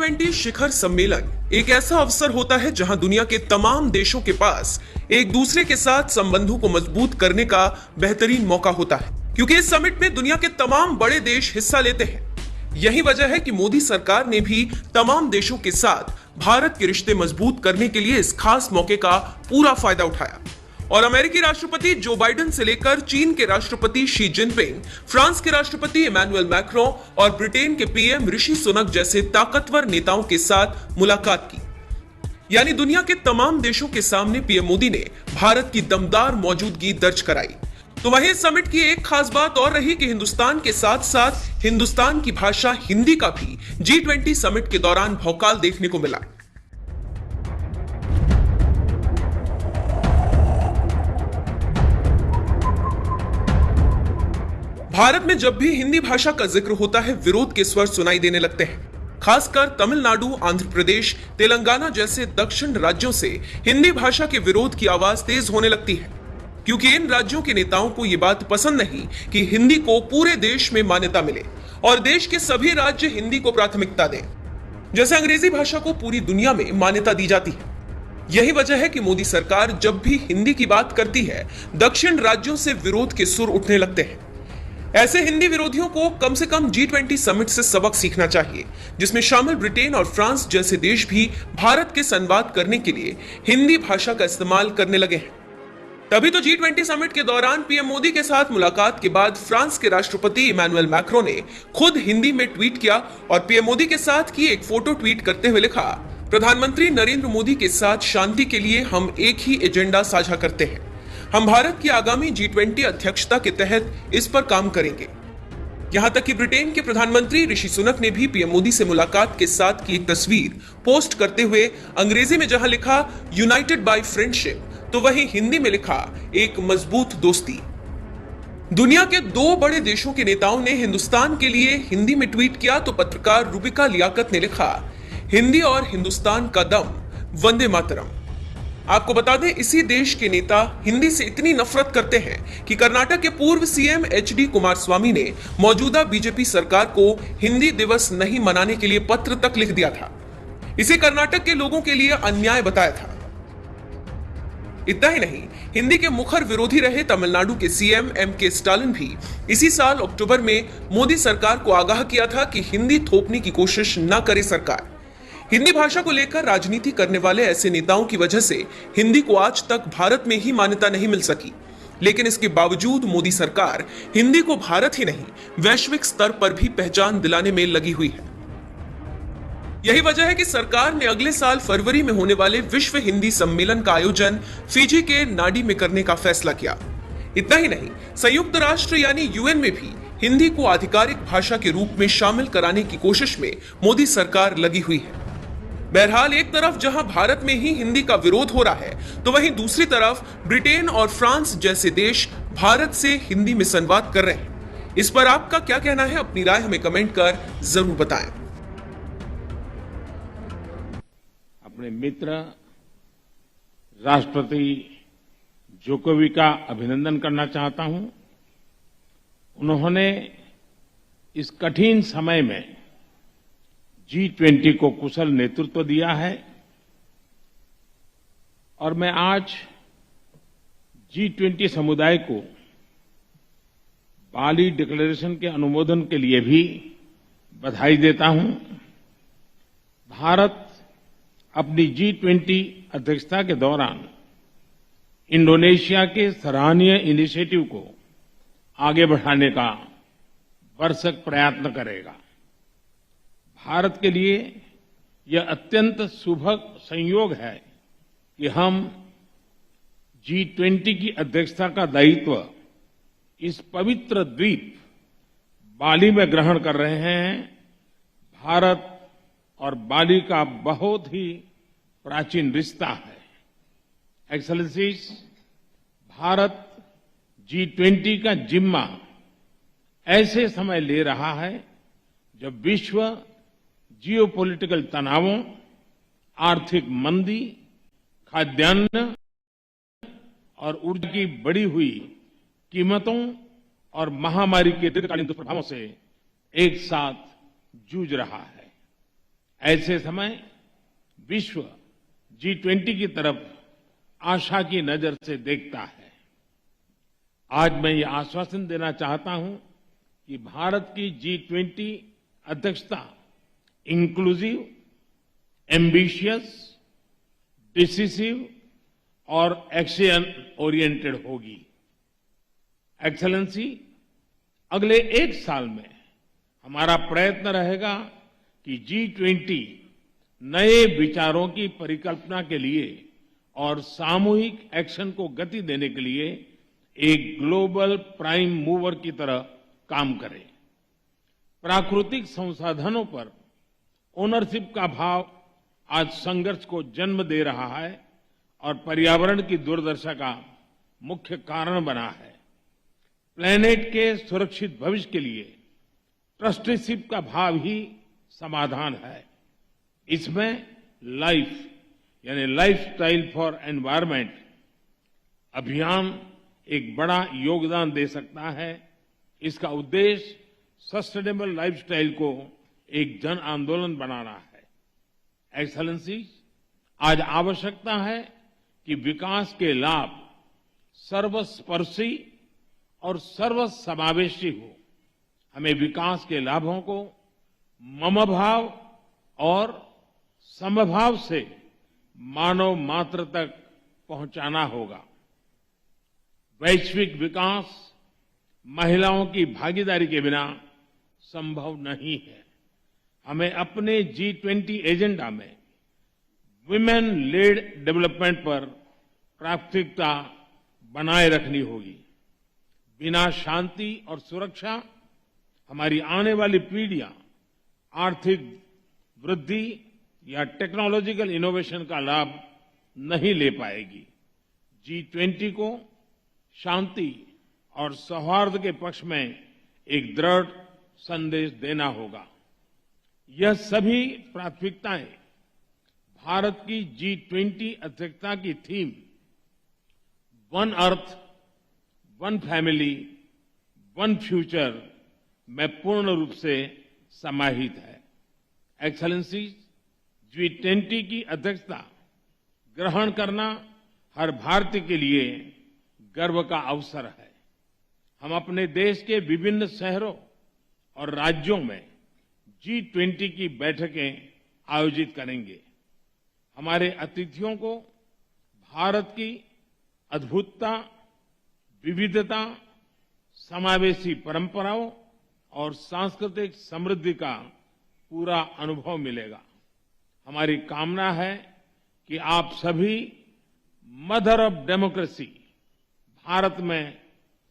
G20 शिखर सम्मेलन एक ऐसा अवसर होता है जहां दुनिया के तमाम देशों के पास एक दूसरे के साथ संबंधों को मजबूत करने का बेहतरीन मौका होता है, क्योंकि इस समिट में दुनिया के तमाम बड़े देश हिस्सा लेते हैं। यही वजह है कि मोदी सरकार ने भी तमाम देशों के साथ भारत के रिश्ते मजबूत करने के लिए इस खास मौके का पूरा फायदा उठाया और अमेरिकी राष्ट्रपति जो बाइडेन से लेकर चीन के राष्ट्रपति शी जिनपिंग, फ्रांस के राष्ट्रपति इमैनुअल मैक्रों और ब्रिटेन के पीएम ऋषि सुनक जैसे ताकतवर नेताओं के साथ मुलाकात की। यानी दुनिया के तमाम देशों के सामने पीएम मोदी ने भारत की दमदार मौजूदगी दर्ज कराई। तो वहीं समिट की एक खास बात और रही कि हिंदुस्तान के साथ साथ हिंदुस्तान की भाषा हिंदी का भी G20 समिट के दौरान भौकाल देखने को मिला। भारत में जब भी हिंदी भाषा का जिक्र होता है, विरोध के स्वर सुनाई देने लगते हैं। खासकर तमिलनाडु, आंध्र प्रदेश, तेलंगाना जैसे दक्षिण राज्यों से हिंदी भाषा के विरोध की आवाज तेज होने लगती है, क्योंकि इन राज्यों के नेताओं को यह बात पसंद नहीं कि हिंदी को पूरे देश में मान्यता मिले और देश के सभी राज्य हिंदी को प्राथमिकता दें, जैसे अंग्रेजी भाषा को पूरी दुनिया में मान्यता दी जाती है। यही वजह है कि मोदी सरकार जब भी हिंदी की बात करती है, दक्षिण राज्यों से विरोध के सुर उठने लगते हैं। ऐसे हिंदी विरोधियों को कम से कम G20 समिट से सबक सीखना चाहिए, जिसमें शामिल ब्रिटेन और फ्रांस जैसे देश भी भारत के संवाद करने के लिए हिंदी भाषा का इस्तेमाल करने लगे हैं। तभी तो G20 समिट के दौरान पीएम मोदी के साथ मुलाकात के बाद फ्रांस के राष्ट्रपति इमैनुअल मैक्रों ने खुद हिंदी में ट्वीट किया और पीएम मोदी के साथ की एक फोटो ट्वीट करते हुए लिखा, प्रधानमंत्री नरेंद्र मोदी के साथ शांति के लिए हम एक ही एजेंडा साझा करते हैं। हम भारत की आगामी G20 अध्यक्षता के तहत इस पर काम करेंगे। यहां तक कि ब्रिटेन के प्रधानमंत्री ऋषि सुनक ने भी पीएम मोदी से मुलाकात के साथ की एक तस्वीर पोस्ट करते हुए अंग्रेजी में जहां लिखा यूनाइटेड बाय फ्रेंडशिप, तो वहीं हिंदी में लिखा एक मजबूत दोस्ती। दुनिया के दो बड़े देशों के नेताओं ने हिंदुस्तान के लिए हिंदी में ट्वीट किया तो पत्रकार रूबिका लियाकत ने लिखा, हिंदी और हिंदुस्तान का दम, वंदे मातरम। आपको बता दें, इसी देश के नेता हिंदी से इतनी नफरत करते हैं कि कर्नाटक के पूर्व सीएम HD कुमारस्वामी ने मौजूदा बीजेपी सरकार को हिंदी दिवस नहीं मनाने के लिए पत्र तक लिख दिया था। इसे कर्नाटक के लोगों के लिए अन्याय बताया था। इतना ही नहीं, हिंदी के मुखर विरोधी रहे तमिलनाडु के सीएम MK स्टालिन भी इसी साल अक्टूबर में मोदी सरकार को आगाह किया था कि हिंदी थोपने की कोशिश न करे सरकार। हिंदी भाषा को लेकर राजनीति करने वाले ऐसे नेताओं की वजह से हिंदी को आज तक भारत में ही मान्यता नहीं मिल सकी, लेकिन इसके बावजूद मोदी सरकार हिंदी को भारत ही नहीं, वैश्विक स्तर पर भी पहचान दिलाने में लगी हुई है। यही वजह है कि सरकार ने अगले साल फरवरी में होने वाले विश्व हिंदी सम्मेलन का आयोजन फिजी के नाडी में करने का फैसला किया। इतना ही नहीं, संयुक्त राष्ट्र यानी UN में भी हिंदी को आधिकारिक भाषा के रूप में शामिल कराने की कोशिश में मोदी सरकार लगी हुई है। बहरहाल, एक तरफ जहां भारत में ही हिंदी का विरोध हो रहा है, तो वहीं दूसरी तरफ ब्रिटेन और फ्रांस जैसे देश भारत से हिंदी में संवाद कर रहे हैं। इस पर आपका क्या कहना है? अपनी राय हमें कमेंट कर जरूर बताएं। अपने मित्र राष्ट्रपति जोकोविक का अभिनंदन करना चाहता हूं। उन्होंने इस कठिन समय में G20 को कुशल नेतृत्व दिया है और मैं आज G20 समुदाय को बाली डिक्लेरेशन के अनुमोदन के लिए भी बधाई देता हूं। भारत अपनी G20 अध्यक्षता के दौरान इंडोनेशिया के सराहनीय इनिशिएटिव को आगे बढ़ाने का भरसक प्रयत्न करेगा। भारत के लिए यह अत्यंत शुभ संयोग है कि हम G20 की अध्यक्षता का दायित्व इस पवित्र द्वीप बाली में ग्रहण कर रहे हैं। भारत और बाली का बहुत ही प्राचीन रिश्ता है। एक्सेलेंसीज, भारत G20 का जिम्मा ऐसे समय ले रहा है जब विश्व जियोपॉलिटिकल तनावों, आर्थिक मंदी, खाद्यान्न और ऊर्जा की बढ़ी हुई कीमतों और महामारी के दीर्घकालीन दुष्प्रभावों से एक साथ जूझ रहा है। ऐसे समय विश्व G20 की तरफ आशा की नजर से देखता है। आज मैं ये आश्वासन देना चाहता हूं कि भारत की G20 अध्यक्षता इंक्लूसिव, एम्बिशियस, डिसिसिव और एक्शन ओरिएंटेड होगी। एक्सेलेंसी, अगले एक साल में हमारा प्रयत्न रहेगा कि G20 नए विचारों की परिकल्पना के लिए और सामूहिक एक्शन को गति देने के लिए एक ग्लोबल प्राइम मूवर की तरह काम करे। प्राकृतिक संसाधनों पर ओनरशिप का भाव आज संघर्ष को जन्म दे रहा है और पर्यावरण की दुर्दशा का मुख्य कारण बना है। प्लेनेट के सुरक्षित भविष्य के लिए ट्रस्टीशिप का भाव ही समाधान है। इसमें लाइफ यानी लाइफस्टाइल फॉर एनवायरमेंट अभियान एक बड़ा योगदान दे सकता है। इसका उद्देश्य सस्टेनेबल लाइफस्टाइल को एक जन आंदोलन बनाना है। एक्सेलेंसी, आज आवश्यकता है कि विकास के लाभ सर्वस्पर्शी और सर्वसमावेशी हो। हमें विकास के लाभों को ममभाव और समभाव से मानव मात्र तक पहुंचाना होगा। वैश्विक विकास महिलाओं की भागीदारी के बिना संभव नहीं है। हमें अपने G20 एजेंडा में विमेन लेड डेवलपमेंट पर प्राथमिकता बनाए रखनी होगी। बिना शांति और सुरक्षा हमारी आने वाली पीढ़ियां आर्थिक वृद्धि या टेक्नोलॉजिकल इनोवेशन का लाभ नहीं ले पाएगी। G20 को शांति और सौहार्द के पक्ष में एक दृढ़ संदेश देना होगा। यह सभी प्राथमिकताएं भारत की G20 अध्यक्षता की theme one earth, one family, one future में पूर्ण रूप से समाहित है। एक्सेलेंसी, G20 की अध्यक्षता ग्रहण करना हर भारतीय के लिए गर्व का अवसर है। हम अपने देश के विभिन्न शहरों और राज्यों में G20 की बैठकें आयोजित करेंगे। हमारे अतिथियों को भारत की अद्भुतता, विविधता, समावेशी परंपराओं और सांस्कृतिक समृद्धि का पूरा अनुभव मिलेगा। हमारी कामना है कि आप सभी मदर ऑफ डेमोक्रेसी भारत में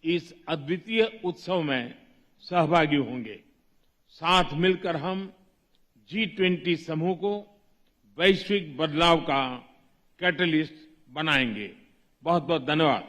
इस अद्वितीय उत्सव में सहभागी होंगे। साथ मिलकर हम G20 समूह को वैश्विक बदलाव का कैटलिस्ट बनाएंगे। बहुत बहुत धन्यवाद।